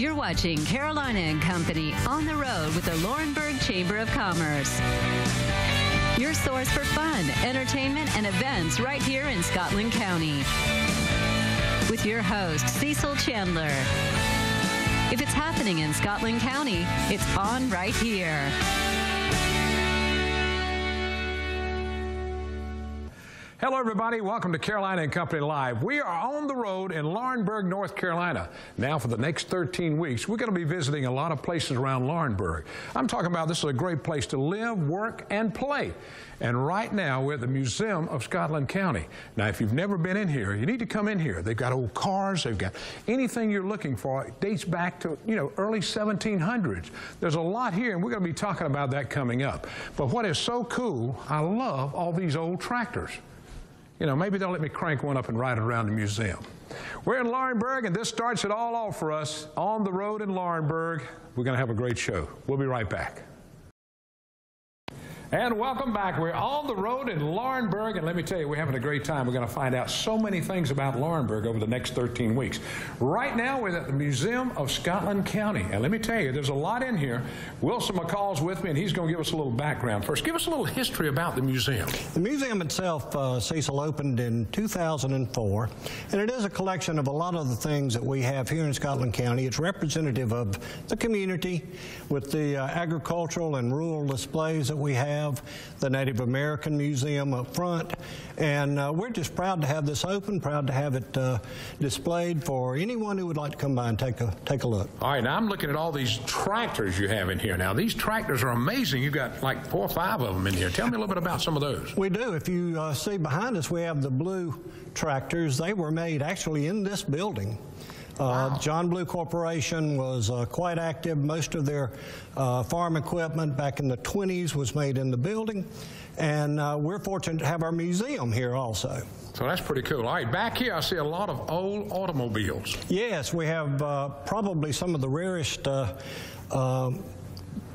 You're watching Carolina and Company on the road with the Laurinburg Chamber of Commerce. Your source for fun, entertainment, and events right here in Scotland County. With your host, Cecil Chandler. If it's happening in Scotland County, it's on right here. Hello, everybody. Welcome to Carolina and Company Live. We are on the road in Laurinburg, North Carolina. Now, for the next 13 weeks, we're going to be visiting a lot of places around Laurinburg. I'm talking about this is a great place to live, work, and play. And right now, we're at the Museum of Scotland County. Now, if you've never been in here, you need to come in here. They've got old cars. They've got anything you're looking for. It dates back to, early 1700s. There's a lot here, and we're going to be talking about that coming up. But what is so cool, I love all these old tractors. Maybe they'll let me crank one up and ride it around the museum. We're in Laurinburg, and this starts it all off for us on the road in Laurinburg. We're going to have a great show. We'll be right back. And welcome back. We're on the road in Laurinburg, and let me tell you, we're having a great time. We're going to find out so many things about Laurinburg over the next 13 weeks. Right now, we're at the Museum of Scotland County, and let me tell you, there's a lot in here. Wilson McCall's with me, and he's going to give us a little background. First, give us a little history about the museum. The museum itself, Cecil, opened in 2004, and it is a collection of a lot of the things that we have here in Scotland County. It's representative of the community with the agricultural and rural displays that we have. The Native American Museum up front, and we're just proud to have this open, proud to have it displayed for anyone who would like to come by and take a look. All right, now I'm looking at all these tractors you have in here. Now, these tractors are amazing. You've got like 4 or 5 of them in here. Tell me a little bit about some of those. We do. If you see behind us, we have the blue tractors. They were made actually in this building. Wow. John Blue Corporation was quite active. Most of their farm equipment back in the 20s was made in the building, and we're fortunate to have our museum here also. So that's pretty cool. All right, back here I see a lot of old automobiles. Yes, we have probably some of the rarest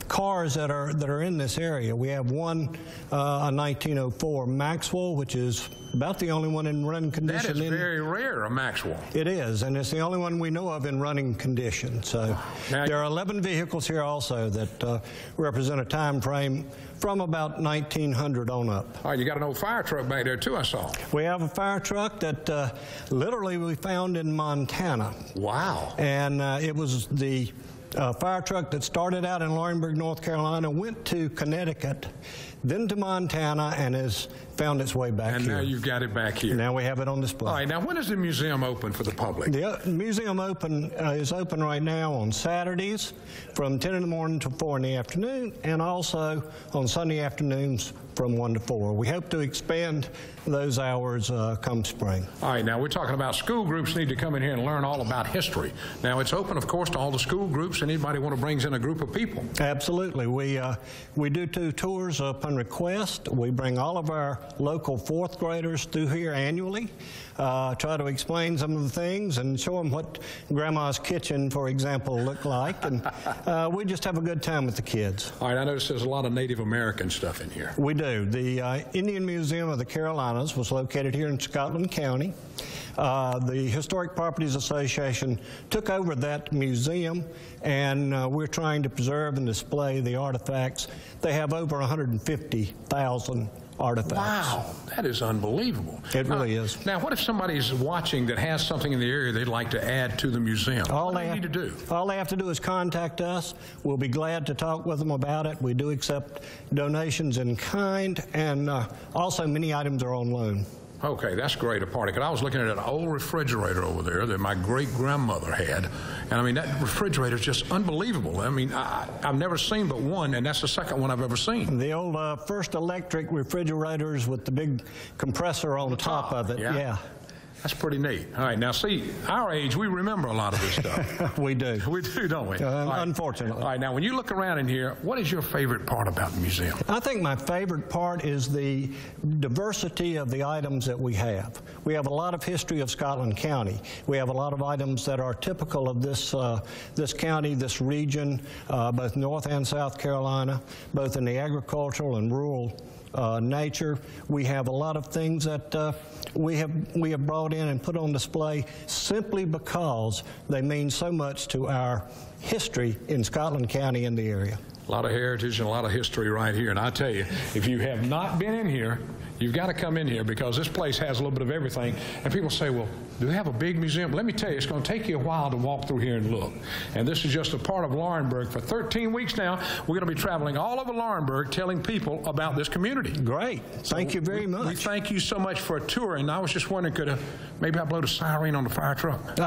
cars that are in this area. We have one, a 1904 Maxwell, which is about the only one in running condition. That is very rare, a Maxwell. It is, and it's the only one we know of in running condition. So there are 11 vehicles here also that represent a time frame from about 1900 on up. All right, you got an old fire truck back there too, I saw. We have a fire truck that literally we found in Montana. Wow. And it was the fire truck that started out in Laurinburg, North Carolina, went to Connecticut, then to Montana, and has found its way back here. And now you've got it back here. Now we have it on display. All right, now when is the museum open for the public? The museum is open right now on Saturdays from 10 in the morning to 4 in the afternoon, and also on Sunday afternoons from 1 to 4. We hope to expand those hours come spring. All right, now we're talking about school groups need to come in here and learn all about history. Now it's open, of course, to all the school groups. Anybody want to bring in a group of people? Absolutely. We do 2 tours upon request. We bring all of our local 4th graders through here annually, try to explain some of the things and show them what Grandma's kitchen, for example, looked like. And we just have a good time with the kids. All right, I noticed there's a lot of Native American stuff in here. We do. The Indian Museum of the Carolinas was located here in Scotland County. The Historic Properties Association took over that museum, and we're trying to preserve and display the artifacts. They have over 150,000 artifacts. Wow, that is unbelievable. It really is. Now, what if somebody's watching that has something in the area they'd like to add to the museum? What do they need to do? All they have to do is contact us. We'll be glad to talk with them about it. We do accept donations in kind, and also many items are on loan. Okay, that's great, a party. Because I was looking at an old refrigerator over there that my great-grandmother had. And, I mean, that refrigerator is just unbelievable. I mean, I've never seen but one, and that's the second one I've ever seen. The old first electric refrigerators with the big compressor on the top of it. Yeah. That's pretty neat. All right, now see, our age, we remember a lot of this stuff. We do. We do, don't we? Unfortunately. All right, now when you look around in here, what is your favorite part about the museum? I think my favorite part is the diversity of the items that we have. We have a lot of history of Scotland County. We have a lot of items that are typical of this, this county, this region, both North and South Carolina, both in the agricultural and rural nature. We have a lot of things that we have brought in and put on display simply because they mean so much to our history in Scotland County and the area. A lot of heritage and a lot of history right here. And I tell you, if you have not been in here, you've got to come in here because this place has a little bit of everything. And people say, well, do they have a big museum? Let me tell you, it's going to take you a while to walk through here and look. And this is just a part of Laurinburg. For 13 weeks now, we're going to be traveling all over Laurinburg telling people about this community. Great. Thank you very much. We thank you so much for a tour. And I was just wondering, could maybe I blow the siren on the fire truck?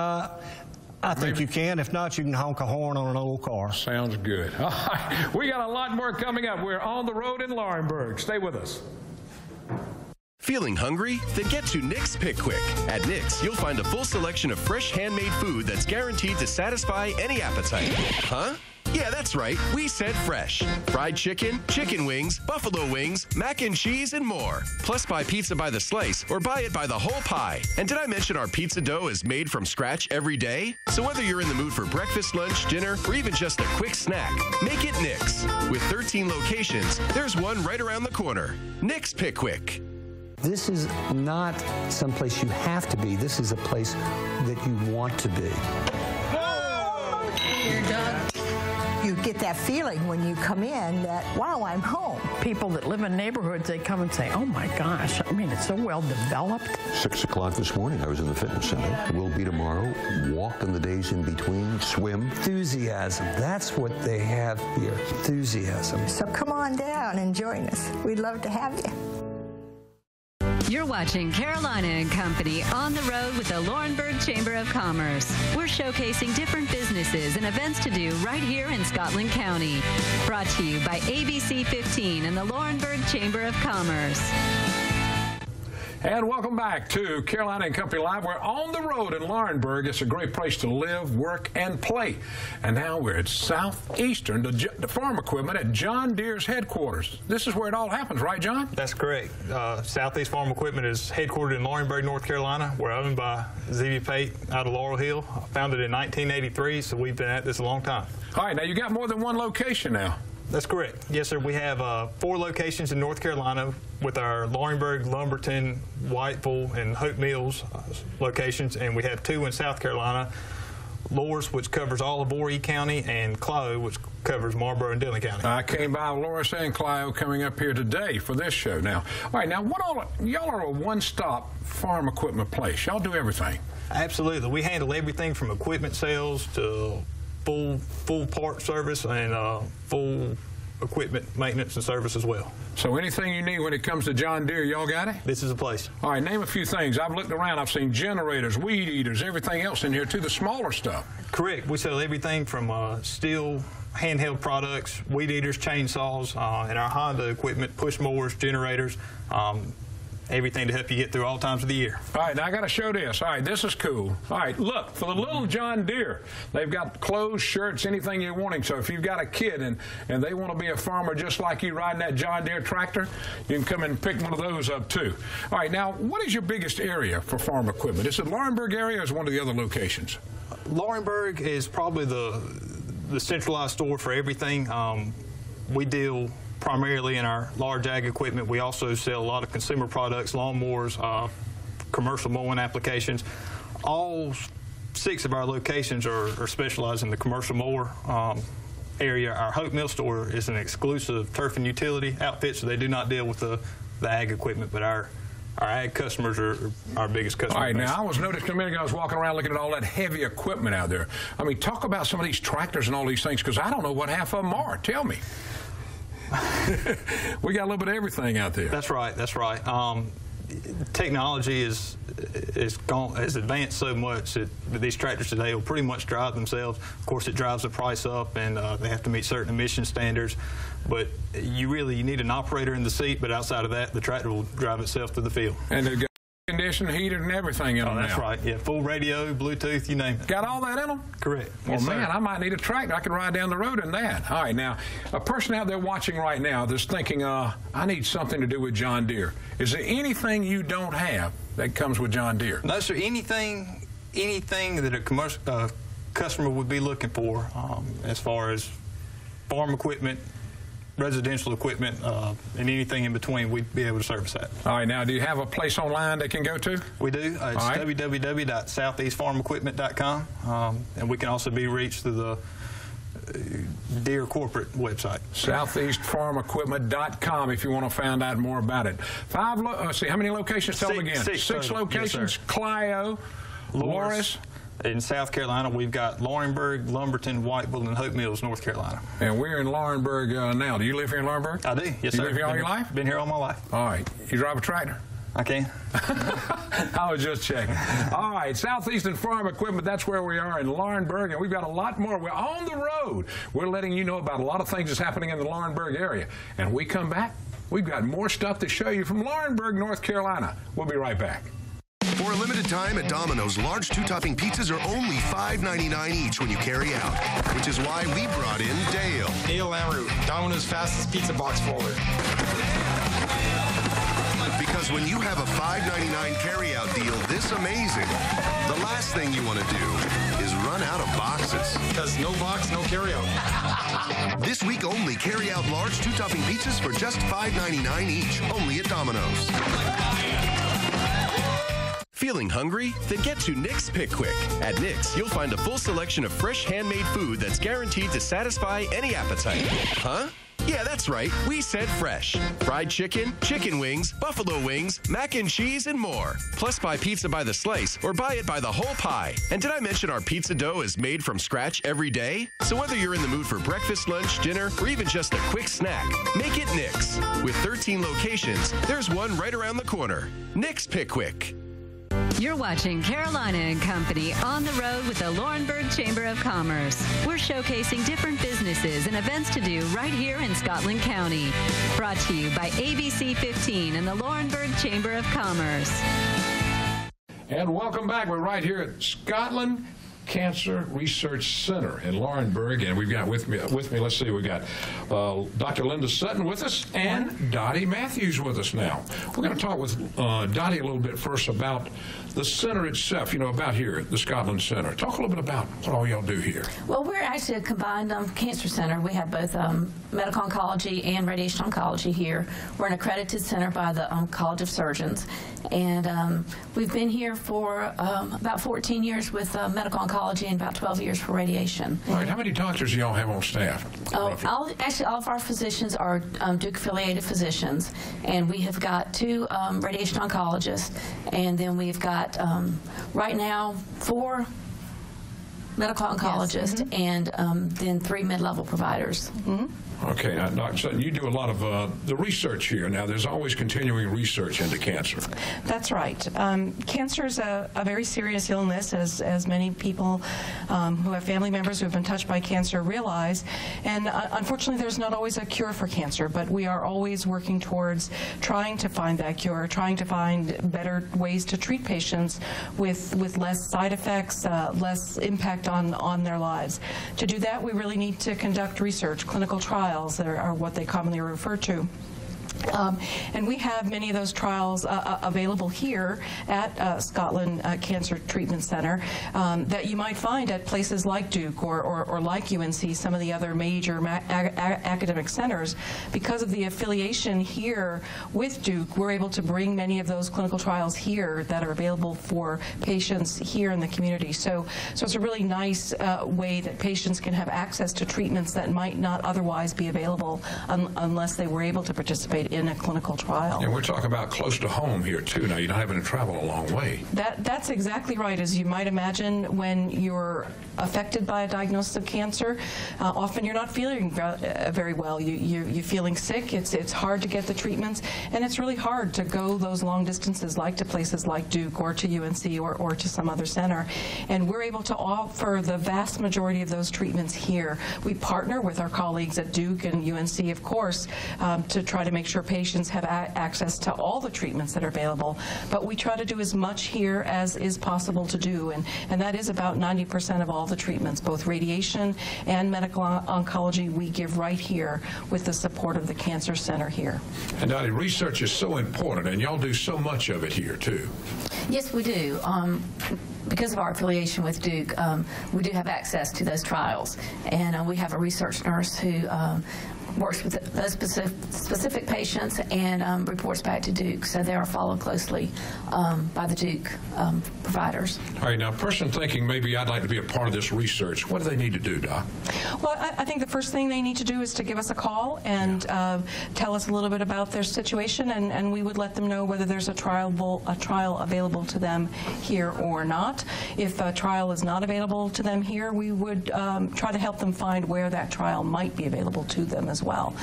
I think you can. If not, you can honk a horn on an old car. Sounds good. All right. We got a lot more coming up. We're on the road in Laurinburg. Stay with us. Feeling hungry? Then get to Nick's Pick Quick. At Nick's, you'll find a full selection of fresh handmade food that's guaranteed to satisfy any appetite. Huh? Yeah, that's right. We said fresh. Fried chicken, chicken wings, buffalo wings, mac and cheese, and more. Plus, buy pizza by the slice or buy it by the whole pie. And did I mention our pizza dough is made from scratch every day? So whether you're in the mood for breakfast, lunch, dinner, or even just a quick snack, make it Nick's. With 13 locations, there's one right around the corner. Nick's Pick Quick. This is not someplace you have to be. This is a place that you want to be. Your dog. You get that feeling when you come in that, wow, I'm home. People that live in neighborhoods, they come and say, oh my gosh, I mean, it's so well developed. 6 o'clock this morning, I was in the fitness center. We'll be tomorrow, walk in the days in between, swim. Enthusiasm, that's what they have here, enthusiasm. So come on down and join us. We'd love to have you. You're watching Carolina and Company on the road with the Laurinburg Chamber of Commerce. We're showcasing different businesses and events to do right here in Scotland County. Brought to you by ABC 15 and the Laurinburg Chamber of Commerce. And welcome back to Carolina and Company Live. We're on the road in Laurinburg. It's a great place to live, work, and play. And now we're at Southeastern, the farm equipment at John Deere's headquarters. This is where it all happens, right, John? That's correct. Southeast Farm Equipment is headquartered in Laurinburg, North Carolina. We're owned by Z.B. Pate out of Laurel Hill. Founded in 1983, so we've been at this a long time. All right, now you got more than one location now. That's correct. Yes, sir. We have 4 locations in North Carolina with our Laurinburg, Lumberton, Whiteville, and Hope Mills locations, and we have 2 in South Carolina, Loris, which covers all of Horry County, and Clio, which covers Marlboro and Dillon County. I came by Loris and Clio coming up here today for this show. Now, all right, now y'all are a one-stop farm equipment place. Y'all do everything. Absolutely. We handle everything from equipment sales to full part service and full equipment maintenance and service as well. So anything you need when it comes to John Deere, y'all got it? This is a place. All right, name a few things. I've looked around. I've seen generators, weed eaters, everything else in here, too, the smaller stuff. Correct. We sell everything from steel, handheld products, weed eaters, chainsaws, and our Honda equipment, push mowers, generators, everything to help you get through all times of the year. All right, now I got to show this. All right, this is cool. All right, look, for the little John Deere, they've got clothes, shirts, anything you're wanting. So if you've got a kid and they want to be a farmer just like you riding that John Deere tractor, you can come and pick one of those up too. All right, now what is your biggest area for farm equipment? Is it Laurinburg area or is it one of the other locations? Laurinburg is probably the centralized store for everything. We deal primarily in our large ag equipment. We also sell a lot of consumer products, lawnmowers, commercial mowing applications. All 6 of our locations are specialized in the commercial mower area. Our Hope Mill store is an exclusive turf and utility outfit, so they do not deal with the ag equipment, but our ag customers are our biggest customers. All right, now I was noticing a minute ago, I was walking around looking at all that heavy equipment out there. I mean, talk about some of these tractors and all these things, because I don't know what half of them are. Tell me. We got a little bit of everything out there. That's right. That's right. Technology has advanced so much that these tractors today will pretty much drive themselves. Of course, it drives the price up, and they have to meet certain emission standards. But you need an operator in the seat. But outside of that, the tractor will drive itself to the field. And they've got conditioned, heated, and everything in them now. That's right. Yeah, full radio, Bluetooth, you name it. Got all that in them? Correct. Well, yes, man, sir. I might need a tractor. I can ride down the road in that. All right, now, a person out there watching right now that's thinking, I need something to do with John Deere. Is there anything you don't have that comes with John Deere? No, sir. Anything that a customer would be looking for as far as farm equipment, residential equipment, and anything in between, we'd be able to service that. All right, now, do you have a place online they can go to? We do. It's www.southeastfarmequipment.com, and we can also be reached through the Deere corporate website. Southeastfarmequipment.com if you want to find out more about it. How many locations? Tell them again. Six locations. Yes, Clio, Loris. In South Carolina, we've got Laurinburg, Lumberton, Whiteville, and Hope Mills, North Carolina. And we're in Laurinburg now. Do you live here in Laurinburg? I do, yes, sir. You live here all your life? Been here all my life. All right. You drive a tractor? I can. I was just checking. All right, Southeastern Farm Equipment, that's where we are in Laurinburg, and we've got a lot more. We're on the road. We're letting you know about a lot of things that's happening in the Laurinburg area. And when we come back, we've got more stuff to show you from Laurinburg, North Carolina. We'll be right back. For a limited time at Domino's, large two-topping pizzas are only $5.99 each when you carry out, which is why we brought in Dale. Dale Lamroot, Domino's fastest pizza box folder. Because when you have a $5.99 carry-out deal this amazing, the last thing you want to do is run out of boxes. Because no box, no carry-out. This week only, carry-out large two-topping pizzas for just $5.99 each, only at Domino's. Feeling hungry? Then get to Nick's Pick Quick. At Nick's, you'll find a full selection of fresh handmade food that's guaranteed to satisfy any appetite. Huh? Yeah, that's right. We said fresh. Fried chicken, chicken wings, buffalo wings, mac and cheese, and more. Plus, buy pizza by the slice or buy it by the whole pie. And did I mention our pizza dough is made from scratch every day? So whether you're in the mood for breakfast, lunch, dinner, or even just a quick snack, make it Nick's. With 13 locations, there's one right around the corner. Nick's Pick Quick. You're watching Carolina and Company on the road with the Laurinburg Chamber of Commerce. We're showcasing different businesses and events to do right here in Scotland County. Brought to you by ABC 15 and the Laurinburg Chamber of Commerce. And welcome back. We're right here at Scotland Cancer Research Center in Laurinburg, and we've got with me, let's see, we've got Dr. Linda Sutton with us and Dottie Matthews with us now. We're going to talk with Dottie a little bit first about the center itself, you know, about here, the Scotland Center. Talk a little bit about what all y'all do here. Well, we're actually a combined cancer center. We have both medical oncology and radiation oncology here. We're an accredited center by the College of Surgeons, and we've been here for about 14 years with medical oncology and about 12 years for radiation. All right, how many doctors do y'all have on staff? Actually, all of our physicians are Duke-affiliated physicians, and we have got 2 radiation oncologists, and then we've got right now 4 medical oncologists, and then 3 mid-level providers. Okay, now, Dr. Sutton, you do a lot of the research here. Now, there's always continuing research into cancer. That's right. Cancer is a very serious illness, as many people who have family members who have been touched by cancer realize. And unfortunately, there's not always a cure for cancer, but we are always working towards trying to find that cure, trying to find better ways to treat patients with less side effects, less impact on their lives. To do that, we really need to conduct research, clinical trials are what they commonly refer to. And we have many of those trials available here at Scotland Cancer Treatment Center that you might find at places like Duke or like UNC, some of the other major academic centers. Because of the affiliation here with Duke, we're able to bring many of those clinical trials here that are available for patients here in the community. So it's a really nice way that patients can have access to treatments that might not otherwise be available unless they were able to participate in a clinical trial. And we're talking about close to home here too. Now, you're not having to travel a long way. That's exactly right. As you might imagine, when you're affected by a diagnosis of cancer, often you're not feeling very well. You're feeling sick. It's hard to get the treatments, and it's really hard to go those long distances, like to places like Duke or to UNC or to some other center. And we're able to offer the vast majority of those treatments here. We partner with our colleagues at Duke and UNC, of course, to try to make sure patients have access to all the treatments that are available, but we try to do as much here as is possible to do, and that is about 90% of all the treatments, both radiation and medical oncology, we give right here with the support of the Cancer Center here. And Dottie, research is so important, and y'all do so much of it here too. Yes, we do. Because of our affiliation with Duke, we do have access to those trials, and we have a research nurse who works with those specific patients and reports back to Duke. So they are followed closely by the Duke providers. All right, now, a person thinking maybe I'd like to be a part of this research, what do they need to do, Doc? Well, I think the first thing they need to do is to give us a call and tell us a little bit about their situation, and we would let them know whether there's a trial available to them here or not. If a trial is not available to them here, we would try to help them find where that trial might be available to them as well.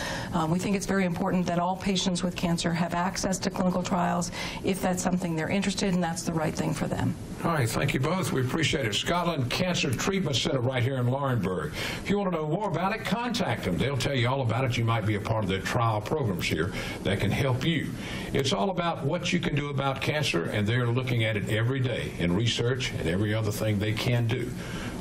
We think it's very important that all patients with cancer have access to clinical trials if that's something they're interested in, that's the right thing for them. All right, thank you both. We appreciate it. Scotland Cancer Treatment Center right here in Laurinburg. If you want to know more about it, contact them. They'll tell you all about it. You might be a part of their trial programs here that can help you. It's all about what you can do about cancer, and they're looking at it every day in research and every other thing they can do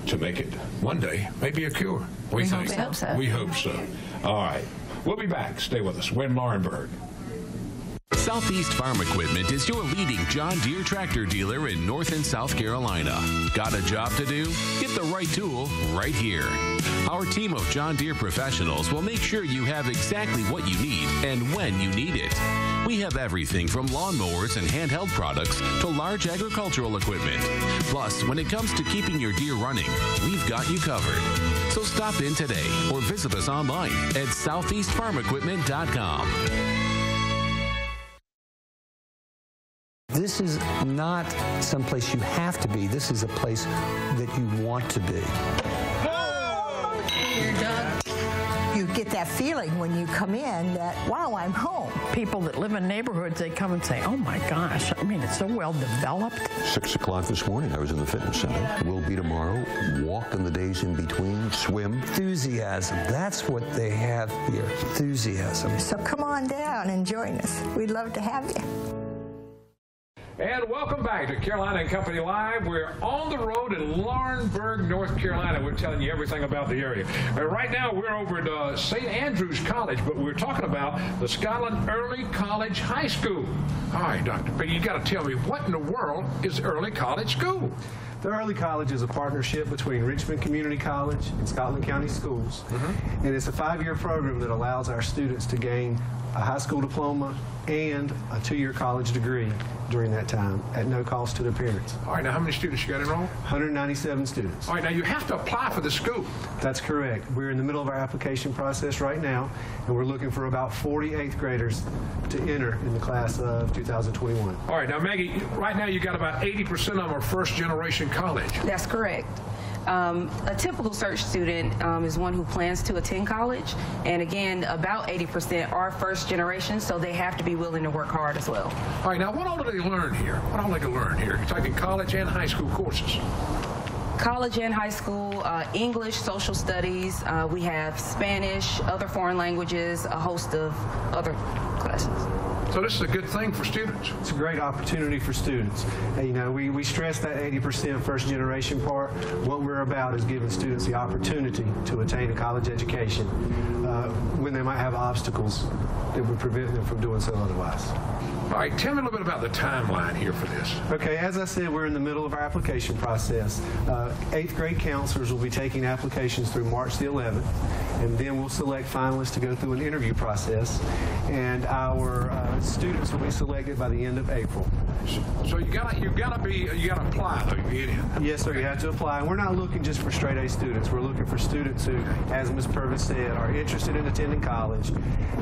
to make it one day maybe a cure. We think. Hope so. We hope so. All right. We'll be back. Stay with us. We're in Laurinburg. Southeast Farm Equipment is your leading John Deere tractor dealer in North and South Carolina. Got a job to do? Get the right tool right here. Our team of John Deere professionals will make sure you have exactly what you need and when you need it. We have everything from lawnmowers and handheld products to large agricultural equipment. Plus, when it comes to keeping your Deere running, we've got you covered. So stop in today or visit us online at southeastfarmequipment.com. This is not someplace you have to be. This is a place that you want to be. You get that feeling when you come in that, wow, I'm home. People that live in neighborhoods, they come and say, oh my gosh, I mean, it's so well developed. 6 o'clock this morning, I was in the fitness center. Will be tomorrow. Walk in the days in between. Swim. Enthusiasm. That's what they have here. Enthusiasm. So come on down and join us. We'd love to have you. And welcome back to Carolina and Company Live. We're on the road in Laurinburg, North Carolina. We're telling you everything about the area. Right now, we're over at St. Andrews College, but we're talking about the Scotland Early College High School. All right, Dr. P, you got to tell me, what in the world is Early College School? The Early College is a partnership between Richmond Community College and Scotland County Schools. And it's a 5-year program that allows our students to gain a high school diploma and a 2-year college degree during that time at no cost to their parents. All right, now how many students you got enrolled? 197 students. All right, now you have to apply for the school. That's correct. We're in the middle of our application process right now, and we're looking for about 40 8th graders to enter in the class of 2021. All right, now Maggie, right now you got about 80% of them are first generation college. That's correct. A typical search student is one who plans to attend college, and again, about 80% are first generation, so they have to be willing to work hard as well. All right, now what all do they learn here? What all do they learn here? You're talking college and high school courses. College and high school, English, social studies, we have Spanish, other foreign languages, a host of other classes. So this is a good thing for students. It's a great opportunity for students. You know, we stress that 80% first generation part. What we're about is giving students the opportunity to attain a college education when they might have obstacles that would prevent them from doing so otherwise. All right, tell me a little bit about the timeline here for this. Okay, as I said, we're in the middle of our application process. 8th grade counselors will be taking applications through March the 11th, and then we'll select finalists to go through an interview process, and our students will be selected by the end of April. So you gotta apply though. Yes, sir. You have to apply. And we're not looking just for straight A students. We're looking for students who, as Ms. Purvis said, are interested in attending college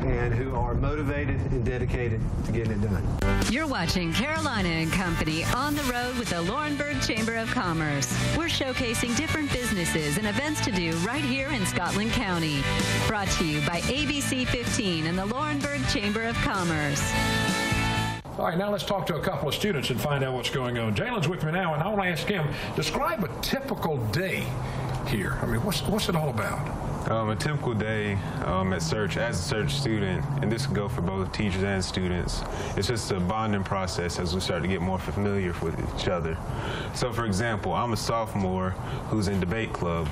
and who are motivated and dedicated to getting it done. You're watching Carolina and Company on the road with the Laurinburg Chamber of Commerce. We're showcasing different businesses and events to do right here in Scotland County. Brought to you by ABC 15 and the Laurinburg Chamber of Commerce. All right, now let's talk to a couple of students and find out what's going on. Jalen's with me now, and I want to ask him, describe a typical day here. I mean, what's it all about? A typical day at Search, as a Search student, and this can go for both teachers and students, it's just a bonding process as we start to get more familiar with each other. So for example, I'm a sophomore who's in debate club,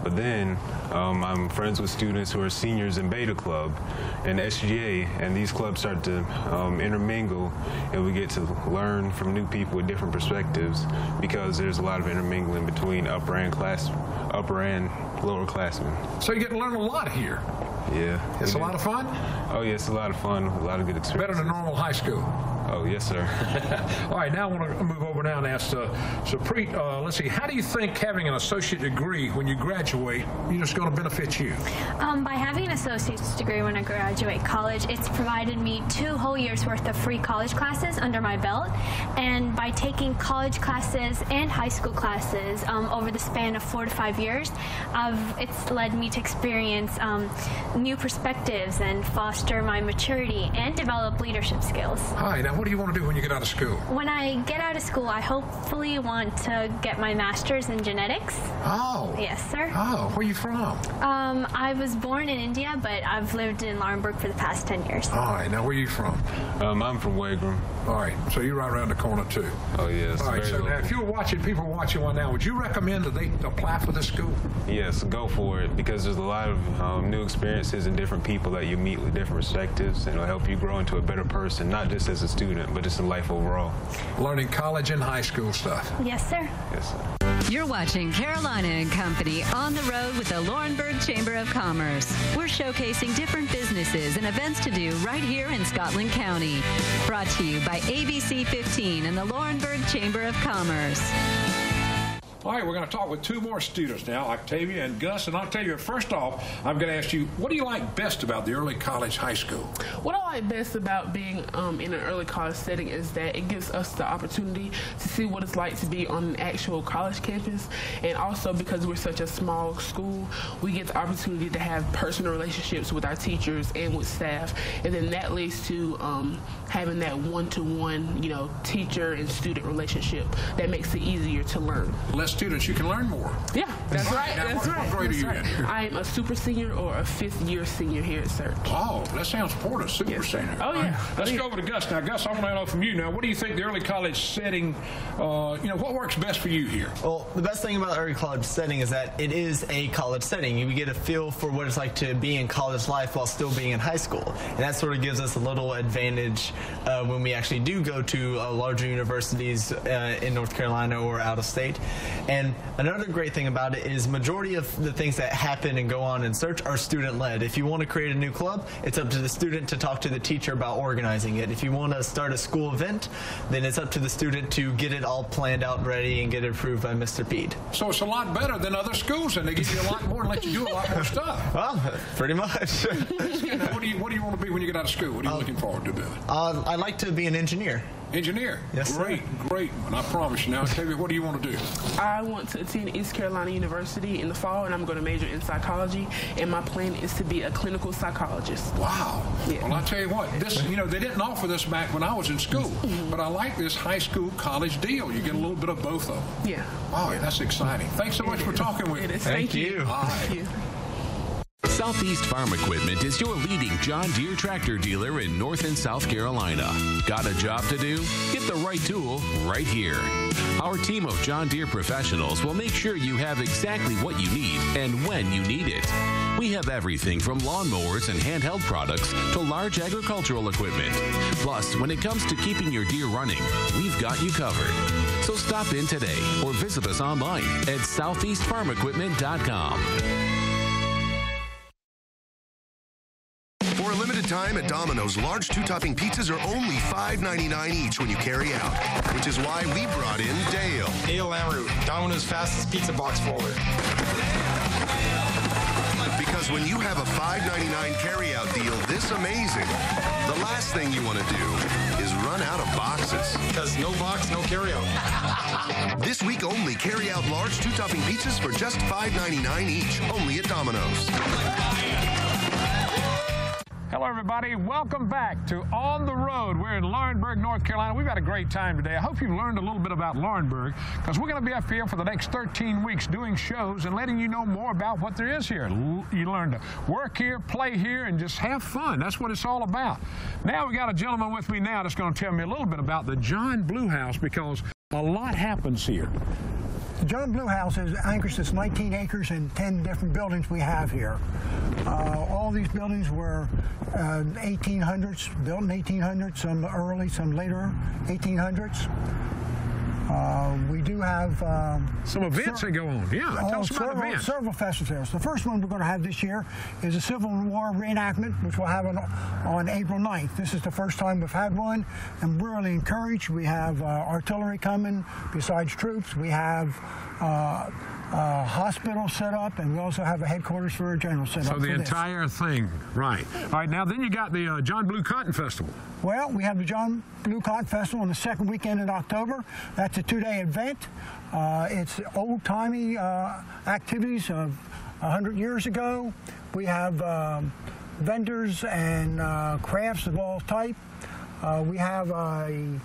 but then I'm friends with students who are seniors in Beta Club and SGA, and these clubs start to intermingle, and we get to learn from new people with different perspectives because there's a lot of intermingling between upper upper and lower classmen. So you get to learn a lot here. Yeah. It's a lot of fun? Oh, yeah, it's a lot of fun. A lot of good experience. Better than normal high school. Oh, yes, sir. All right, now I want to move over now and ask, so Preet, let's see, how do you think having an associate degree when you graduate, is going to benefit you? By having an associate's degree when I graduate college, it's provided me 2 whole years worth of free college classes under my belt. And by taking college classes and high school classes over the span of 4 to 5 years, it's led me to experience new perspectives and foster my maturity and develop leadership skills. Hi, now what do you want to do when you get out of school? When I get out of school, I hopefully want to get my master's in genetics. Oh. Yes, sir. Oh, where are you from? I was born in India, but I've lived in Laurinburg for the past 10 years. All right, now where are you from? I'm from Wagram. All right, so you're right around the corner too. Oh, yes. All right, so now if you were watching, people watching one now, would you recommend that they apply for this school? Yes, go for it, because there's a lot of new experiences and different people that you meet with different perspectives, and it'll help you grow into a better person, not just as a student, but just in life overall. Learning college and high school stuff. Yes, sir. Yes, sir. You're watching Carolina and Company on the road with the Laurinburg Chamber of Commerce. We're showcasing different businesses and events to do right here in Scotland County. Brought to you by ABC 15 and the Laurinburg Chamber of Commerce. All right, we're going to talk with 2 more students now, Octavia and Gus. And Octavia, first off, I'm going to ask you, what do you like best about the early college high school? What I like best about being in an early college setting is that it gives us the opportunity to see what it's like to be on an actual college campus. And also, because we're such a small school, we get the opportunity to have personal relationships with our teachers and with staff. And then that leads to having that one-to-one, teacher and student relationship that makes it easier to learn. Less students, you can learn more. Yeah, that's right. Now, That's right. What grade are you in here? I am a super senior or a 5th year senior here at Search. Oh, that sounds important, super senior. Oh, yeah. Let's go over to Gus. Now, Gus, I want to know from you now, what do you think the early college setting, what works best for you here? Well, the best thing about the early college setting is that it is a college setting. You get a feel for what it's like to be in college life while still being in high school. And that sort of gives us a little advantage when we actually do go to larger universities in North Carolina or out of state. And another great thing about it is majority of the things that happen and go on in Search are student-led. If you want to create a new club, it's up to the student to talk to the teacher about organizing it. If you want to start a school event, then it's up to the student to get it all planned out and ready and get it approved by Mr. Pete. So it's a lot better than other schools, and they give you a lot more and let you do a lot more stuff. Well, pretty much. Now, what do you want to be when you get out of school? What are you looking forward to doing? I'd like to be an engineer. Engineer? Yes, great, sir. Great. And I promise you now, Octavia, what do you want to do? I want to attend East Carolina University in the fall, and I'm going to major in psychology, and my plan is to be a clinical psychologist. Wow. Yeah. Well, I'll tell you what, this, they didn't offer this back when I was in school, but I like this high school college deal. You get a little bit of both of them. Yeah. Oh, yeah, that's exciting. Thanks so much for talking with me. Thank you. Thank you. Southeast Farm Equipment is your leading John Deere tractor dealer in North and South Carolina. Got a job to do? Get the right tool right here. Our team of John Deere professionals will make sure you have exactly what you need and when you need it. We have everything from lawnmowers and handheld products to large agricultural equipment. Plus, when it comes to keeping your Deere running, we've got you covered. So stop in today or visit us online at southeastfarmequipment.com. For a limited time at Domino's, large 2-topping pizzas are only $5.99 each when you carry out, which is why we brought in Dale. Dale Lamroot, Domino's fastest pizza box folder. Because when you have a $5.99 carry-out deal this amazing, the last thing you want to do is run out of boxes. Because no box, no carry-out. This week only, carry out large 2-topping pizzas for just $5.99 each, only at Domino's. Hello, everybody. Welcome back to On the Road. We're in Laurinburg, North Carolina. We've had a great time today. I hope you've learned a little bit about Laurinburg, because we're going to be up here for the next 13 weeks doing shows and letting you know more about what there is here. You learn to work here, play here, and just have fun. That's what it's all about. Now we got a gentleman with me now that's going to tell me a little bit about the John Blue House, because a lot happens here. The John Blue House is anchors this 19 acres and 10 different buildings we have here. All these buildings were 1800s, built in 1800s, some early, some later 1800s. We do have some events that go on. Yeah, tell us about events. Several festivals. The first one we're going to have this year is a Civil War reenactment, which we'll have on April 9th. This is the first time we've had one, and we're really encouraged. We have artillery coming besides troops. We have hospital set up, and we also have a headquarters for a general set up. So the entire thing, right. All right, now then you got the John Blue Cotton Festival. Well, we have the John Blue Cotton Festival on the second weekend in October. That's a 2-day event. It's old-timey activities of 100 years ago. We have vendors and crafts of all type. We have an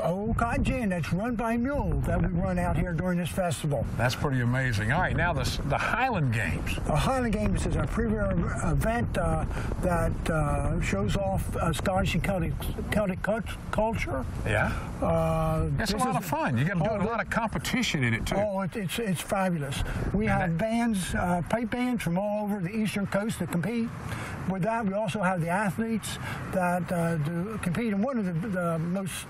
old cotton gin that's run by mules that we run out here during this festival. That's pretty amazing. All right, now the Highland Games. The Highland Games is a premier event that shows off Scottish and Celtic culture. Yeah. It's a lot of fun. You got to do a lot of competition in it too. Oh, it's fabulous. We have bands, pipe bands from all over the eastern coast that compete. With that, we also have the athletes that compete. And one of the most,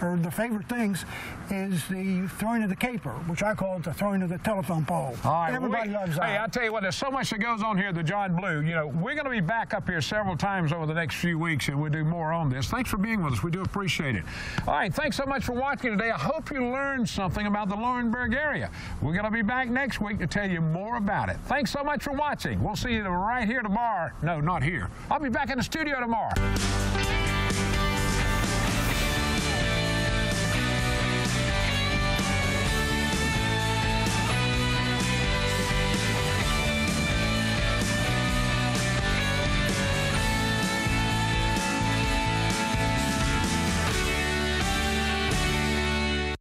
or the favorite things is the throwing of the caper, which I call it the throwing of the telephone pole. All right, everybody loves that. Hey, I tell you what, there's so much that goes on here at the John Blue. You know, we're going to be back up here several times over the next few weeks, and we'll do more on this. Thanks for being with us. We do appreciate it. All right, thanks so much for watching today. I hope you learned something about the Laurinburg area. We're going to be back next week to tell you more about it. Thanks so much for watching. We'll see you right here tomorrow. No, not here. I'll be back in the studio tomorrow.